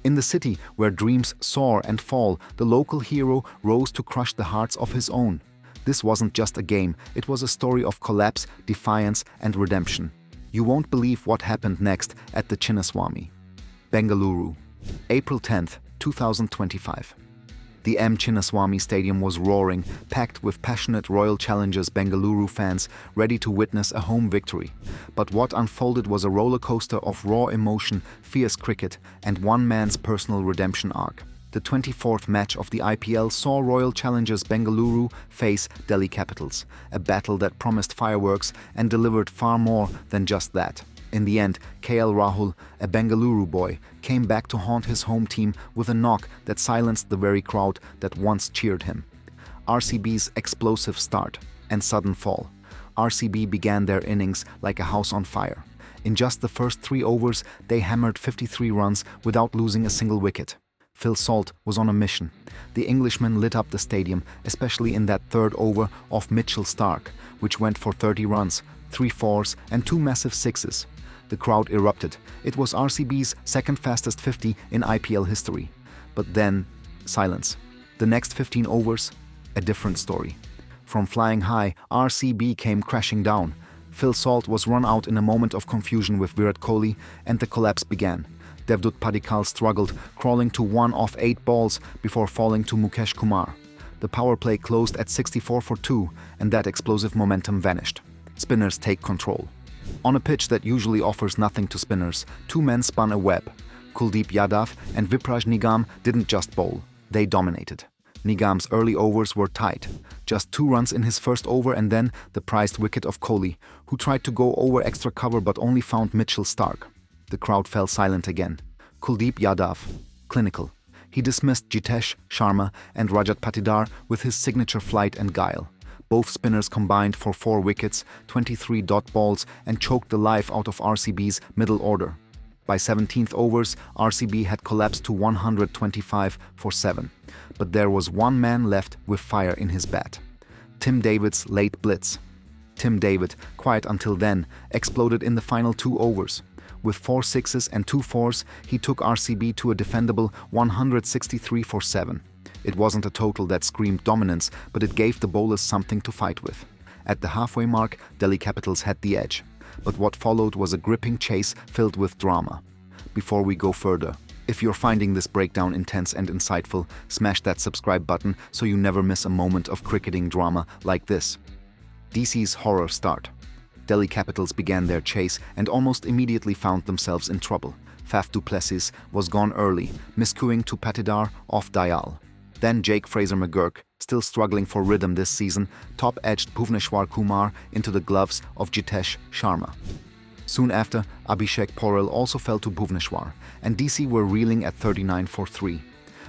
In the city where dreams soar and fall, the local hero rose to crush the hearts of his own. This wasn't just a game, it was a story of collapse, defiance, and redemption. You won't believe what happened next at the Chinnaswamy. Bengaluru, April 10, 2025. The M. Chinnaswamy Stadium was roaring, packed with passionate Royal Challengers Bengaluru fans ready to witness a home victory. But what unfolded was a rollercoaster of raw emotion, fierce cricket, and one man's personal redemption arc. The 24th match of the IPL saw Royal Challengers Bengaluru face Delhi Capitals, a battle that promised fireworks and delivered far more than just that. In the end, Rahul, a Bengaluru boy, came back to haunt his home team with a knock that silenced the very crowd that once cheered him. RCB's explosive start and sudden fall. RCB began their innings like a house on fire. In just the first 3 overs, they hammered 53 runs without losing a single wicket. Phil Salt was on a mission. The Englishman lit up the stadium, especially in that 3rd over off Mitchell Starc, which went for 30 runs, 3 fours and 2 massive sixes. The crowd erupted. It was RCB's second fastest 50 in IPL history. But then, silence. The next 15 overs, a different story. From flying high, RCB came crashing down. Phil Salt was run out in a moment of confusion with Virat Kohli, and the collapse began. Devdutt Padikkal struggled, crawling to 1 off 8 balls before falling to Mukesh Kumar. The power play closed at 64 for 2, and that explosive momentum vanished. Spinners take control. On a pitch that usually offers nothing to spinners, 2 men spun a web. Kuldeep Yadav and Vipraj Nigam didn't just bowl, they dominated. Nigam's early overs were tight. Just 2 runs in his first over and then the prized wicket of Kohli, who tried to go over extra cover but only found Mitchell Starc. The crowd fell silent again. Kuldeep Yadav, clinical. He dismissed Jitesh Sharma and Rajat Patidar with his signature flight and guile. Both spinners combined for 4 wickets, 23 dot balls, and choked the life out of RCB's middle order. By 17th overs, RCB had collapsed to 125 for 7. But there was one man left with fire in his bat. Tim David's late blitz. Tim David, quiet until then, exploded in the final 2 overs. With 4 sixes and 2 fours, he took RCB to a defendable 163 for 7. It wasn't a total that screamed dominance, but it gave the bowlers something to fight with. At the halfway mark, Delhi Capitals had the edge. But what followed was a gripping chase filled with drama. Before we go further, if you're finding this breakdown intense and insightful, smash that subscribe button so you never miss a moment of cricketing drama like this. DC's horror start. Delhi Capitals began their chase and almost immediately found themselves in trouble. Faf du Plessis was gone early, miscuing to Patidar off Dayal. Then Jake Fraser-McGurk, still struggling for rhythm this season, top-edged Bhuvneshwar Kumar into the gloves of Jitesh Sharma. Soon after, Abhishek Porel also fell to Bhuvneshwar, and DC were reeling at 39 for 3.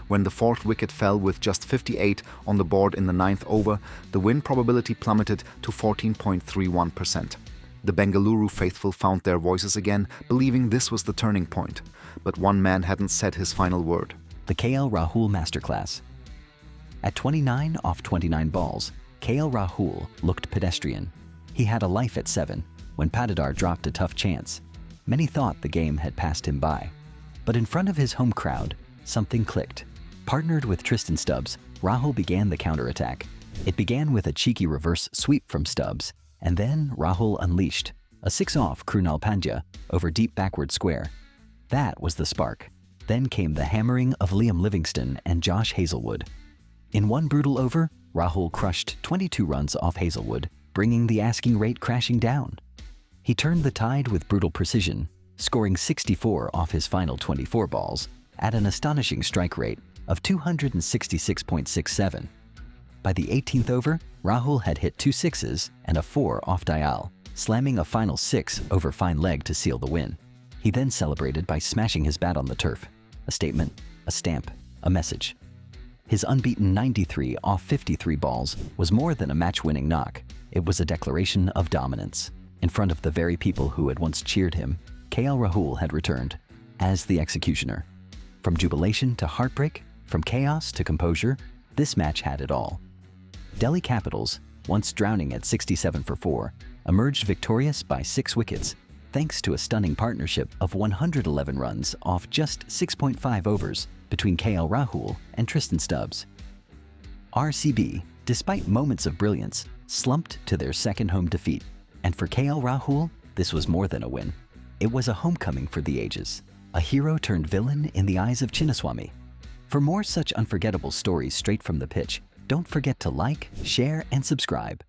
When the 4th wicket fell with just 58 on the board in the 9th over, the win probability plummeted to 14.31%. The Bengaluru faithful found their voices again, believing this was the turning point. But one man hadn't said his final word. The Rahul masterclass. At 29 off 29 balls, Rahul looked pedestrian. He had a life at 7 when Patidar dropped a tough chance. Many thought the game had passed him by. But in front of his home crowd, something clicked. Partnered with Tristan Stubbs, Rahul began the counterattack. It began with a cheeky reverse sweep from Stubbs, and then Rahul unleashed a 6-off Krunal Pandya over deep backward square. That was the spark. Then came the hammering of Liam Livingstone and Josh Hazlewood. In one brutal over, Rahul crushed 22 runs off Hazlewood, bringing the asking rate crashing down. He turned the tide with brutal precision, scoring 64 off his final 24 balls at an astonishing strike rate of 266.67. By the 18th over, Rahul had hit 2 sixes and a 4 off Dayal, slamming a final 6 over fine leg to seal the win. He then celebrated by smashing his bat on the turf. A statement, a stamp, a message. His unbeaten 93 off 53 balls was more than a match-winning knock. It was a declaration of dominance. In front of the very people who had once cheered him, Rahul had returned as the executioner. From jubilation to heartbreak, from chaos to composure, this match had it all. Delhi Capitals, once drowning at 67 for 4, emerged victorious by 6 wickets. thanks to a stunning partnership of 111 runs off just 6.5 overs between KL Rahul and Tristan Stubbs. RCB, despite moments of brilliance, slumped to their second home defeat. And for KL Rahul, this was more than a win. It was a homecoming for the ages, a hero turned villain in the eyes of Chinnaswamy. For more such unforgettable stories straight from the pitch, don't forget to like, share, and subscribe.